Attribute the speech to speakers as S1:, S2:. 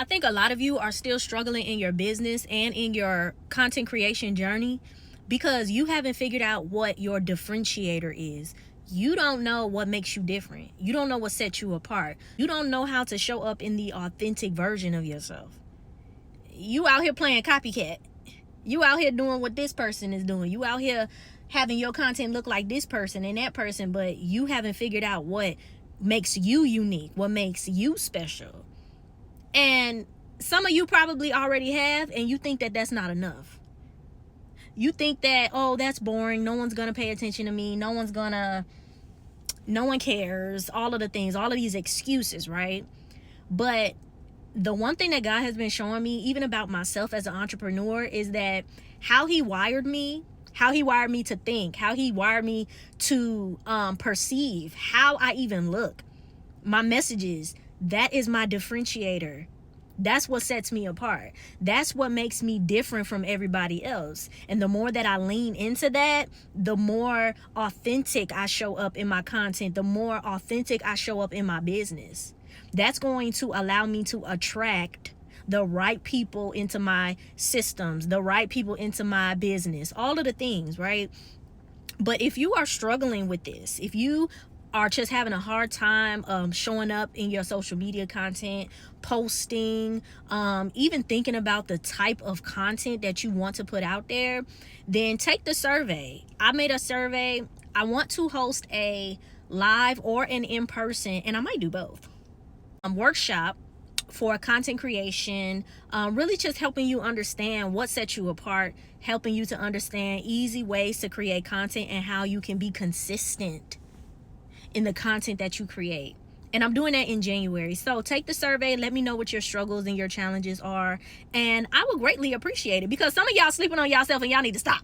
S1: I think a lot of you are still struggling in your business and in your content creation journey because you haven't figured out what your differentiator is. You don't know what makes you different. You don't know what sets you apart. You don't know how to show up in the authentic version of yourself. You out here playing copycat. You out here doing what this person is doing. You out here having your content look like this person and that person, but you haven't figured out what makes you unique, what makes you special. And some of you probably already have, and you think that that's not enough. You think that, oh, that's boring. No one's going to pay attention to me. No one cares. All of the things, all of these excuses, right? But the one thing that God has been showing me, even about myself as an entrepreneur, is that how he wired me to think, how he wired me to perceive, how I even look, my messages, that is my differentiator. That's what sets me apart. That's what makes me different from everybody else. And the more that I lean into that, the more authentic I show up in my content, the more authentic I show up in my business. That's going to allow me to attract the right people into my systems, the right people into my business, all of the things, right? But if you are struggling with this, if you are just having a hard time showing up in your social media content, posting, even thinking about the type of content that you want to put out there, then take the survey. I made a survey. I want to host a live or an in-person, and I might do both, workshop for content creation, really just helping you understand what sets you apart, helping you to understand easy ways to create content and how you can be consistent in the content that you create. And I'm doing that in January. So take the survey, let me know what your struggles and your challenges are, and I would greatly appreciate it, because some of y'all sleeping on yourself and y'all need to stop.